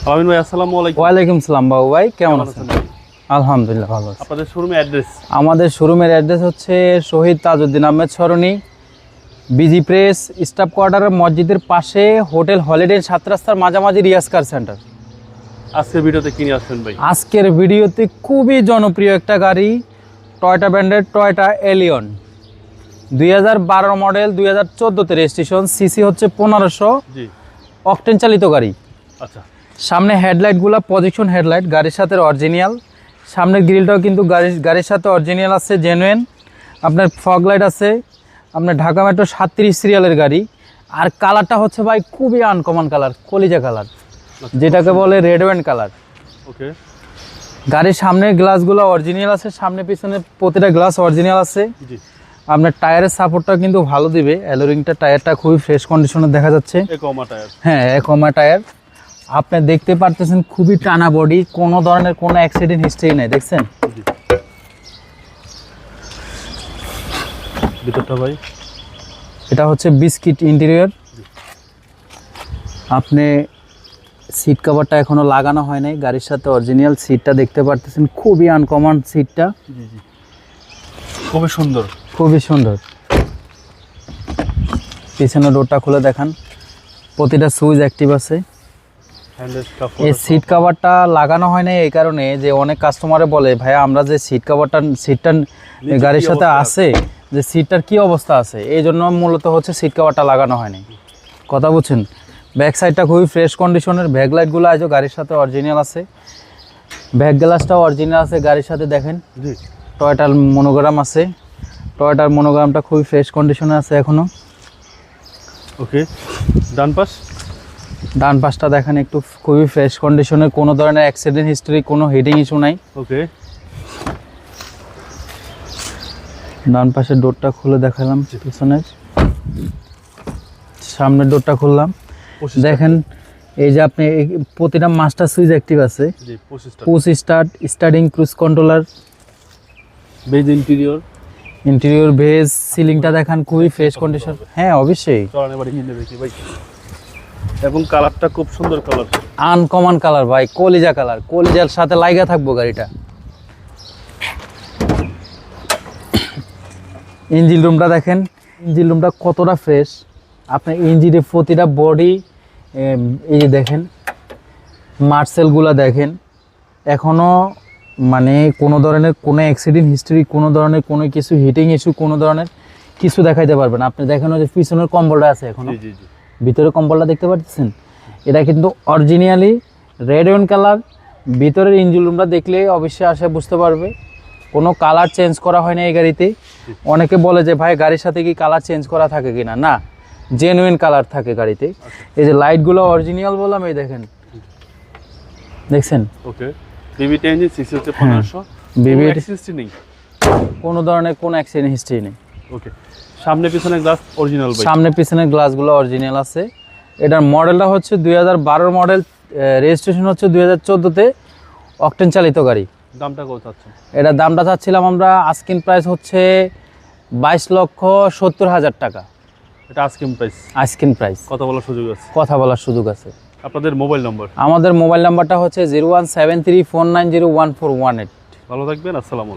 আলামিন ভাই আসসালামু আলাইকুম। ওয়ালাইকুম সালাম বাবু ভাই, কেমন আছেন? আলহামদুলিল্লাহ ভালো আছি। আপনাদের শোরুমের অ্যাড্রেস? আমাদের শোরুমের অ্যাড্রেস হচ্ছে শহীদ তাজউদ্দিন আহমেদ সরণি, বিজি প্রেস, স্টাফ কোয়ার্টার, মসজিদের পাশে হোটেল হলিডে, 7 রাস্তার মাঝামাঝি রিয়াজ কার সেন্টার। আজকের ভিডিওতে কি নিয়ে আসছেন ভাই? আজকের ভিডিওতে খুবই জনপ্রিয় একটা গাড়ি, টয়োটা ব্র্যান্ডের টয়োটা এলিয়ন, 2012 মডেল, 2014তে রেজিস্ট্রেশন, সিসি হচ্ছে 1500, জি অকটেন চালিত গাড়ি। আচ্ছা, সামনে হেডলাইটগুলো পজিশন হেডলাইট, গাড়ির সাথে অরিজিনাল। সামনের গ্রিলটাও কিন্তু গাড়ির সাথে অরিজিনাল আছে, জেনুইন। আপনার ফগ লাইট আছে, আপনার ঢাকা মেট্রো 37 সিরিয়ালের গাড়ি। আর কালারটা হচ্ছে ভাই খুবই আনকমন কালার, কলিজা কালার, যেটাকে বলে রেড ওয়াইন কালার। ওকে। গাড়ির সামনের গ্লাসগুলো অরিজিনাল আছে, সামনে পিছনে প্রতিটা গ্লাস অরিজিনাল আছে। জি। আপনার টায়ারের সাপোর্টটা কিন্তু ভালো দিবে, অ্যালোরিংটা টায়ারটা খুবই ফ্রেশ কন্ডিশনে দেখা যাচ্ছে। একমা টায়ার। হ্যাঁ, একমা টায়ার। আপনি দেখতে পারতেছেন খুবই টানা বডি, কোনো ধরনের কোনো অ্যাক্সিডেন্ট হিস্ট্রি নেই, দেখছেন? জি। ভিতরটা ভাই? এটা হচ্ছে বিস্কিট ইন্টেরিয়র। আপনি সিট কভারটা এখনো লাগানো হয় নাই, গাড়ির সাথে অরিজিনাল সিটটা দেখতে পারতেছেন, খুবই আনকমন সিটটা। জি জি, খুবই সুন্দর, খুবই সুন্দর। পিছনে ডোরটা খুলে দেখান, প্রতিটা সুইচ অ্যাক্টিভ আছে। এই সিট কভারটা লাগানো হয় না এই কারণে যে অনেক কাস্টমারে বলে ভাইয়া আমরা যে সিটটা গাড়ির সাথে আছে, যে সিটটার কি অবস্থা আছে, এই জন্য মূলত হচ্ছে সিট কভারটা লাগানো হয়নি। কথা বুঝছেন? ব্যাক সাইডটা খুবই ফ্রেশ কন্ডিশনের, ব্যাক লাইটগুলো আজও গাড়ির সাথে অরিজিনাল আছে, ব্যাক গ্লাসটাও অরিজিনাল আছে গাড়ির সাথে। দেখেন টয়োটার মনোগ্রাম আছে, টয়োটার মনোগ্রামটা খুবই ফ্রেশ কন্ডিশনে আছে এখনো। ওকে। ডান পাশটা দেখেন একটু খুবই ফ্রেশ কন্ডিশনে, কোনো ধরনের অ্যাক্সিডেন্ট হিস্ট্রি, কোনো হিটিং ইস্যু নাই। ওকে। ডান পাশের ডোরটা খুলে দেখালাম, পিছনের সামনের ডোরটা খুললাম। দেখেন এই যে আপনি প্রতিটা মাস্টার সুইচ অ্যাক্টিভ আছে, push start, starting, cruise controller, beige interior beige, সিলিংটা দেখেন খুবই ফ্রেশ কন্ডিশন। হ্যাঁ অবশ্যই। চলেন এবারে নিয়ে দেখি ভাই। এবং কালারটা খুব সুন্দর কালার, আনকমন কালার ভাই, কলিজা কালার, কলিজার সাথে লাইগা থাকবো গাড়িটা। ইঞ্জিন রুমটা দেখেন, ইঞ্জিন রুমটা কতটা ফ্রেশ। আপনার ইঞ্জিনের প্রতিটা বডি এই যে দেখেন, মার্সেলগুলো দেখেন, এখনও মানে কোনো ধরনের কোনো অ্যাক্সিডেন্ট হিস্ট্রি, কোনো ধরনের কোনো কিছু হিটিং ইস্যু, কোনো ধরনের কিছু দেখাইতে পারবেন। আপনি দেখেন ওই যে পিছনের কম্বলটা আছে এখনো, ভিতরে কম্বলটা দেখতে পাচ্ছেন, এটা কিন্তু অরিজিনালি রেড ওয়াইন কালার। ভিতরের ইঞ্জিন রুমটা দেখলে অবশ্যই আসে বুঝতে পারবে, কোনো কালার চেঞ্জ করা হয় না এই গাড়িতে। অনেকে বলে যে ভাই গাড়ির সাথে কি কালার চেঞ্জ করা থাকে কিনা, না, জেনুইন কালার থাকে গাড়িতে। এই যে লাইটগুলো অরিজিনাল বললাম, এই দেখেন, দেখছেন? ওকে। বিবিটি ইঞ্জিন, সিসি হচ্ছে 1500, বিবিটি সিসি নেই, কোনো ধরনের কোনো অ্যাক্সিডেন্ট হিস্ট্রি নেই। ওকে। সামনে পিছনে গ্লাস অরিজিনাল ভাই? সামনে পিছনের গ্লাসগুলো অরিজিনাল আছে। এটার মডেলটা হচ্ছে 2012 মডেল, রেজিস্ট্রেশন হচ্ছে 2014তে, অকটেন চালিত গাড়ি। দামটা কত চাচ্ছেন? এটার দামটা চাচ্ছিলাম আমরা, আস্কিং প্রাইস হচ্ছে 22,70,000 টাকা। এটা আস্কিং প্রাইস? Asking price. কথা বলার সুযোগ আছে? কথা বলার সুযোগ আছে। আপনাদের মোবাইল নম্বর? আমাদের মোবাইল নাম্বারটা হচ্ছে 017349014118। ভালো থাকবেন, আসসালামু আলাইকুম।